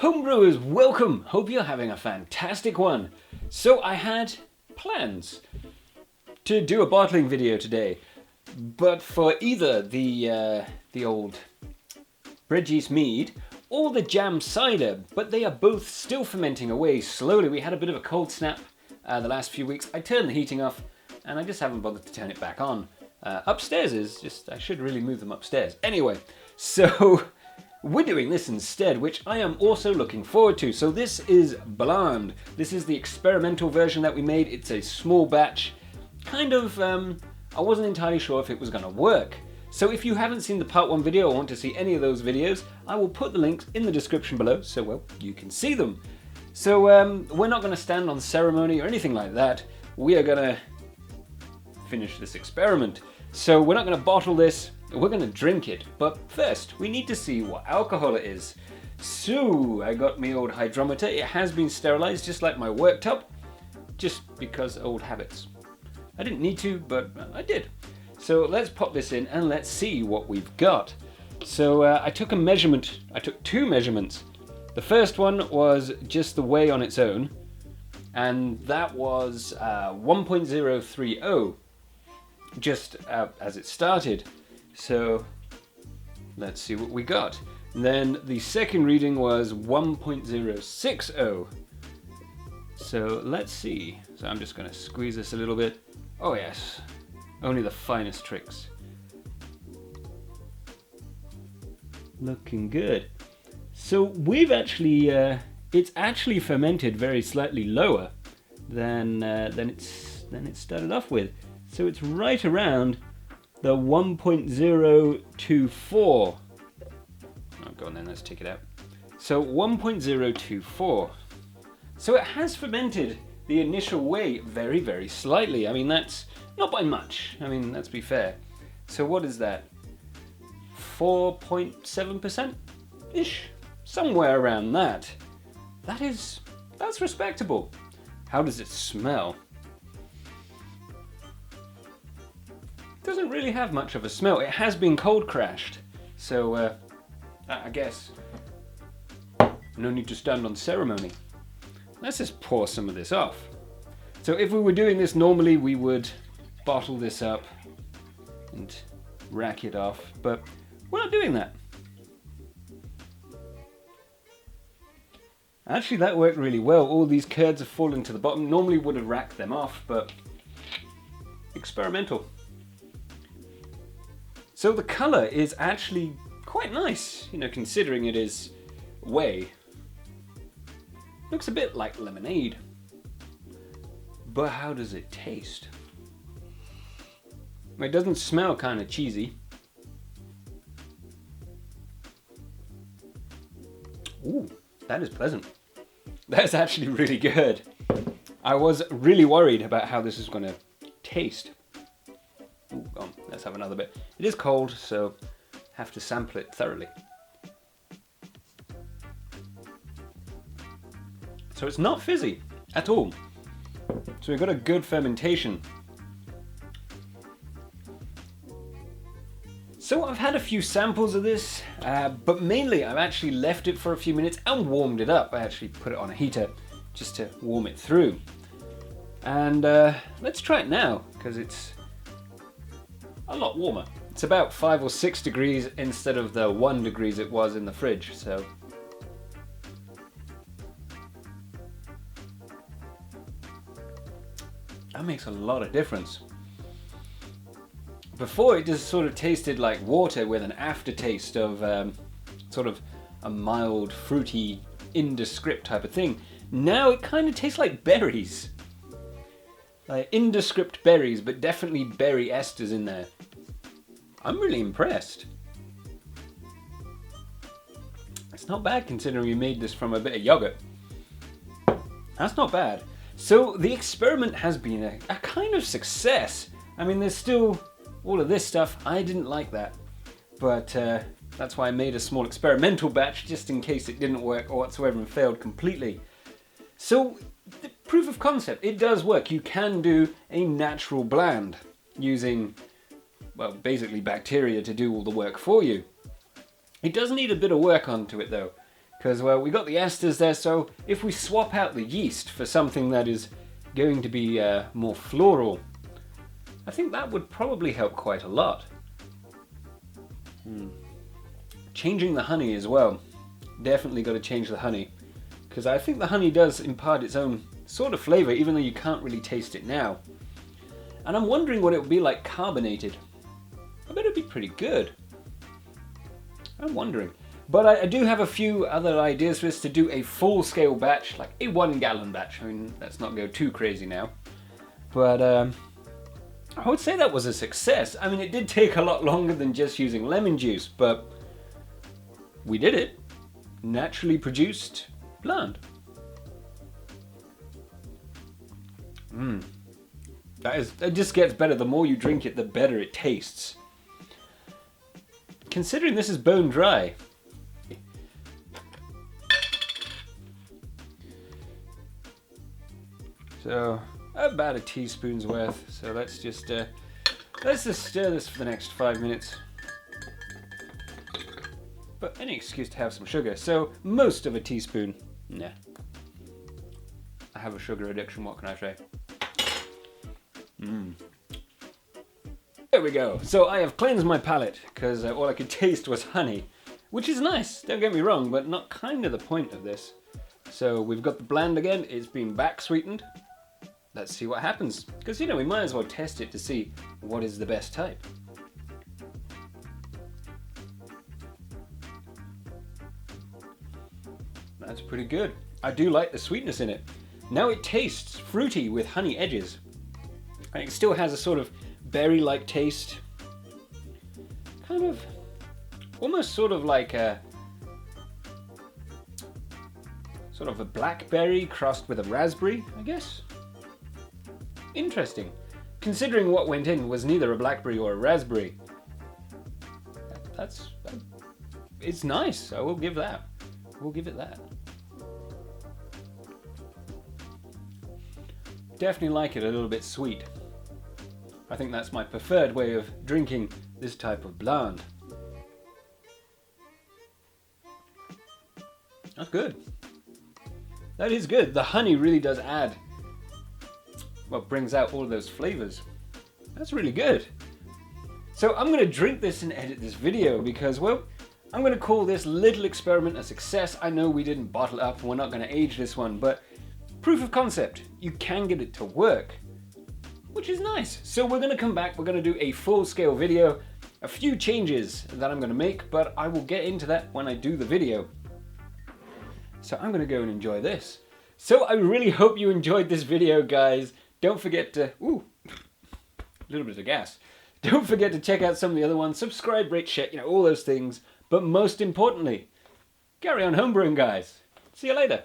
Homebrewers, welcome! Hope you're having a fantastic one. So I had plans to do a bottling video today, but for either the old bread yeast mead or the jam cider, but they are both still fermenting away slowly. We had a bit of a cold snap the last few weeks. I turned the heating off and I just haven't bothered to turn it back on. Upstairs is just, I should really move them upstairs. Anyway, so we're doing this instead, which I am also looking forward to. So this is Blaand. This is the experimental version that we made. It's a small batch. Kind of, I wasn't entirely sure if it was gonna work. So if you haven't seen the part 1 video or want to see any of those videos, I will put the links in the description below so, well, you can see them. So we're not gonna stand on ceremony or anything like that. We are gonna finish this experiment. So we're not gonna bottle this. We're going to drink it, but first we need to see what alcohol it is. So I got my old hydrometer. It has been sterilized just like my worktop, just because old habits. I didn't need to, but I did. So let's pop this in and let's see what we've got. So I took a measurement. I took 2 measurements. The first one was just the weigh on its own, and that was 1.030 just as it started. So let's see what we got. Then the second reading was 1.060. So let's see. So I'm just going to squeeze this a little bit. Oh yes, only the finest tricks. Looking good. So we've actually, it's actually fermented very slightly lower than it started off with. So it's right around the 1.024. Oh, go on then, let's take it out. So 1.024. So it has fermented the initial whey very, very slightly. I mean, that's not by much. I mean, let's be fair. So what is that? 4.7%-ish? Somewhere around that. That's respectable. How does it smell? Doesn't really have much of a smell. It has been cold crashed, so I guess no need to stand on ceremony. Let's just pour some of this off. So if we were doing this normally, we would bottle this up and rack it off, but we're not doing that. Actually, that worked really well. All these curds have fallen to the bottom. Normally would have racked them off, but experimental. So the colour is actually quite nice, you know, considering it is whey. Looks a bit like lemonade. But how does it taste? It doesn't smell kind of cheesy. Ooh, that is pleasant. That's actually really good. I was really worried about how this is going to taste. Ooh, let's have another bit. It is cold, so have to sample it thoroughly. So it's not fizzy at all. So we've got a good fermentation. So I've had a few samples of this, but mainly I've actually left it for a few minutes and warmed it up. I actually put it on a heater just to warm it through. And let's try it now, because it's a lot warmer. It's about 5 or 6 degrees instead of the 1 degrees it was in the fridge, so. That makes a lot of difference. Before it just sort of tasted like water with an aftertaste of sort of a mild, fruity, indescript type of thing. Now it kind of tastes like berries. Like indescript berries, but definitely berry esters in there. I'm really impressed. It's not bad considering we made this from a bit of yogurt. That's not bad. So the experiment has been a kind of success. I mean, there's still all of this stuff. I didn't like that. But that's why I made a small experimental batch just in case it didn't work or whatsoever and failed completely. So the proof of concept, it does work. You can do a natural blend using, well, basically bacteria to do all the work for you. It does need a bit of work onto it though, Because, well, we got the esters there, so if we swap out the yeast for something that is going to be more floral, I think that would probably help quite a lot. Changing the honey as well. Definitely got to change the honey, because I think the honey does impart its own sort of flavour, even though you can't really taste it now. And I'm wondering what it would be like carbonated. I bet it'd be pretty good. I'm wondering. But I do have a few other ideas for this, to do a full-scale batch, like a 1-gallon batch. I mean, let's not go too crazy now. But I would say that was a success. I mean, it did take a lot longer than just using lemon juice, but we did it. Naturally produced blaand. It just gets better. The more you drink it, the better it tastes. Considering this is bone dry. So about a teaspoon's worth. So let's just stir this for the next 5 minutes. But any excuse to have some sugar. So most of a teaspoon. Nah. I have a sugar addiction. What can I say? There we go. So I have cleansed my palate because all I could taste was honey, which is nice. Don't get me wrong, but not kind of the point of this. So we've got the blaand again. It's been back sweetened. Let's see what happens, because we might as well test it to see what is the best type. That's pretty good. I do like the sweetness in it. Now it tastes fruity with honey edges. And it still has a sort of berry-like taste. Kind of, almost sort of like a blackberry crossed with a raspberry, I guess. Interesting. Considering what went in was neither a blackberry or a raspberry. It's nice. I will give that. We'll give it that. Definitely like it a little bit sweet. I think that's my preferred way of drinking this type of blaand. That's good. That is good. The honey really does add, well, brings out all of those flavors. That's really good. So I'm going to drink this and edit this video because, well, I'm going to call this little experiment a success. I know we didn't bottle it up and we're not going to age this one, but proof of concept. You can get it to work, which is nice. So we're going to come back. We're going to do a full-scale video, a few changes that I'm going to make, but I will get into that when I do the video. So I'm going to go and enjoy this. So I really hope you enjoyed this video, guys. Don't forget to, a little bit of gas. Don't forget to check out some of the other ones. Subscribe, rate, share, all those things. But most importantly, carry on homebrewing, guys. See you later.